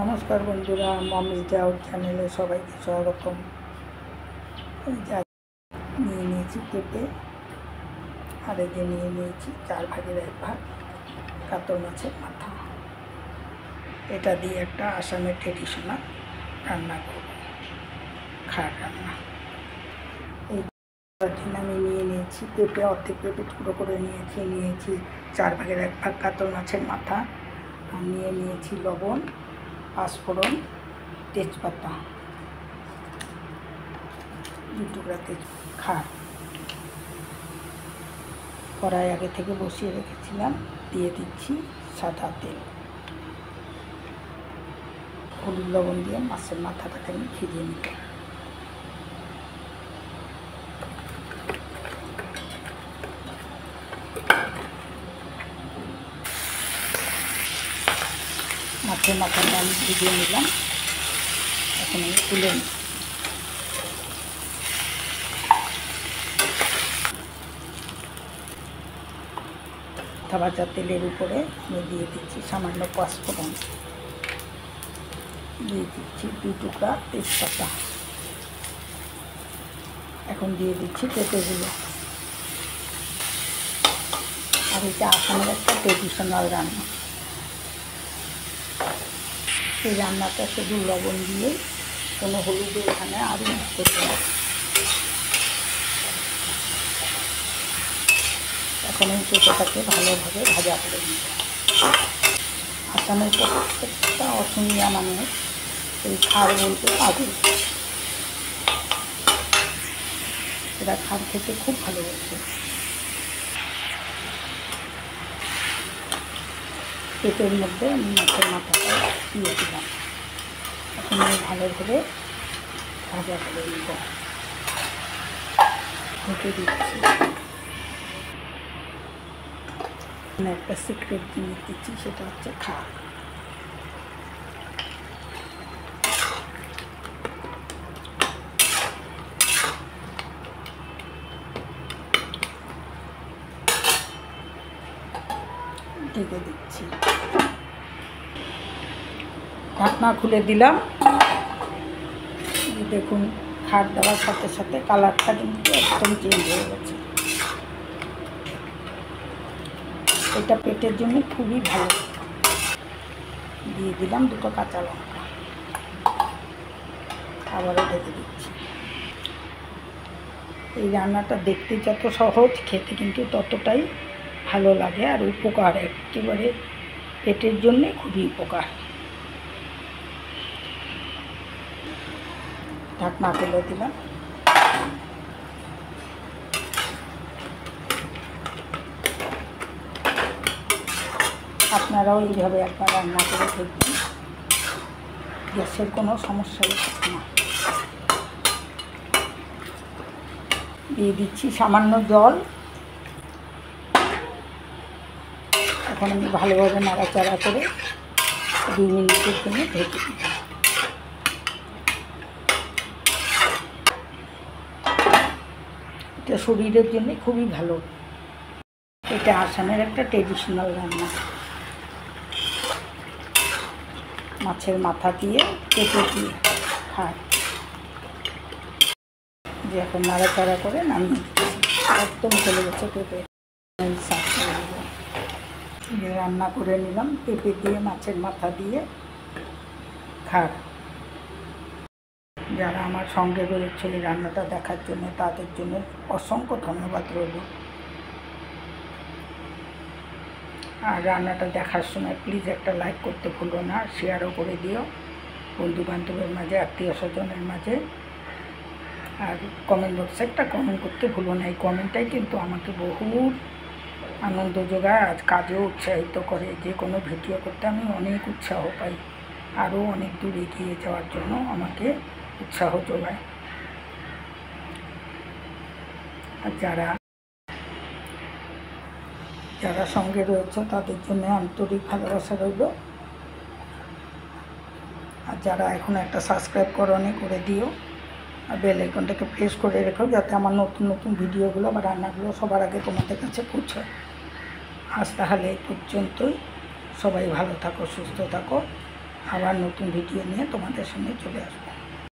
নমস্কার বন্ধুরা, মমিস ডাউট চ্যানেলে সবাইকে স্বাগতম। নিয়ে নিয়েছি পেঁপে, আর এই যে নিয়ে নিয়েছি 4 ভাগের 1 ভাগ কাতল মাছের মাথা। এটা দিয়ে একটা আসামের ট্রেডিশনাল রান্না করব, খাট রান্না। এই জন্য আমি নিয়ে নিয়েছি পেঁপে, অর্ধেক পেঁপে টুকরো করে নিয়েছি 4 ভাগের 1 ভাগ কাতল মাছের মাথা, আর নিয়ে নিয়েছি লবণ, পাঁচফোড়ন, তেজপাতা, 2 টুকরা খাট। কড়াই আগে থেকে বসিয়ে রেখেছিলাম, দিয়ে দিচ্ছি সাদা তেল। হলুদ লবণ দিয়ে মাছের মাথাটাকে আমি ভিজিয়ে নিব। মাছের মাথাটা আমি ভিজিয়ে নিলাম, এখন আমি তুলে নিই। ভাজা তেলের উপরে আমি দিয়ে দিচ্ছি সামান্য পাঁচফোড়ন, দিয়ে দিচ্ছি 2 টুকরা তেজপাতা। এখন দিয়ে দিচ্ছি পেঁপেগুলো। আর এটা আসামের একটা ট্রেডিশনাল রান্না। এই রান্নাটা শুধু লবণ দিয়ে, কোনো হলুদের এখানে আরও মিক্স করতে হবে। এখন এই পেঁপেটাকে ভালোভাবে ভাজা করে নিব। আসামের প্রত্যেকটা অসমিয়া মানুষ এই খার বলতে পাগল। এরা খার খেতে খুব ভালোবাসে। পেঁপের মধ্যে আমি মাছের মাথাটা দিয়ে দিলাম। এখন আমি ভালোভাবে ভাজা করে নিব। ঢেকে দিচ্ছি। একটা সিক্রেট জিনিস দিচ্ছি, সেটা হচ্ছে খার। ঢেকে দিচ্ছি। ঢাকনা খুলে দিলাম। দেখুন, খার দেওয়ার সাথে সাথে কালারটা কিন্তু একদম চেঞ্জ হয়ে গেছে। এটা পেটের জন্য খুবই ভালো। দিয়ে দিলাম 2টো কাঁচা লঙ্কা, আবারও ঢেকে দিচ্ছি। এই রান্নাটা দেখতে যত সহজ, খেতে কিন্তু ততটাই ভালো লাগে আর উপকার, একেবারে পেটের জন্যে খুবই উপকার। ঢাকনা ফেলে দিলাম। আপনারাও এইভাবে একবার রান্না করে দেখবেন, গ্যাসের কোনো সমস্যাই থাকে না। দিয়ে দিচ্ছি সামান্য জল। এখন আমি ভালোভাবে নাড়াচাড়া করে 2 মিনিটের জন্য ঢেকে দিই। এটা শরীরের জন্য খুবই ভালো। এটা আসামের একটা ট্রেডিশনাল রান্না। মাছের মাথা দিয়ে পেঁপে দিয়ে খায়। যে এখন নাড়াচাড়া করে নামিয়ে দিচ্ছি। একদম চলে গেছে পেঁপে। রান্না করে নিলাম পেঁপে দিয়ে, মাছের মাথা দিয়ে খার। যারা আমার সঙ্গে রয়েছে এই রান্নাটা দেখার জন্য, তাদের জন্য অসংখ্য ধন্যবাদ রইল। আর রান্নাটা দেখার সময় প্লিজ একটা লাইক করতে ভুলো না, শেয়ারও করে দিও বন্ধুবান্ধবের মাঝে, আত্মীয় স্বজনের মাঝে। আর কমেন্ট বক্সে একটা কমেন্ট করতে ভুলো না। এই কমেন্টটাই কিন্তু আমাকে বহুত আনন্দ যোগায়, আজ কাজেও উৎসাহিত করে। যে কোনো ভিডিও করতে আমি অনেক উৎসাহ পাই, আরও অনেক দূর এগিয়ে যাওয়ার জন্য আমাকে উৎসাহ যোগায়। আর যারা সঙ্গে রয়েছে তাদের জন্য আন্তরিক ভালোবাসা রইল। আর যারা এখন একটা সাবস্ক্রাইব করনি, করে দিও। আর বেল আইকনটাকে প্রেস করে রেখো, যাতে আমার নতুন নতুন ভিডিওগুলো বা রান্নাগুলো সবার আগে তোমাদের কাছে পৌঁছায়। আজ তাহলে এই পর্যন্তই। সবাই ভালো থাকো, সুস্থ থাকো। আবার নতুন ভিডিও নিয়ে তোমাদের সামনে চলে আসবো।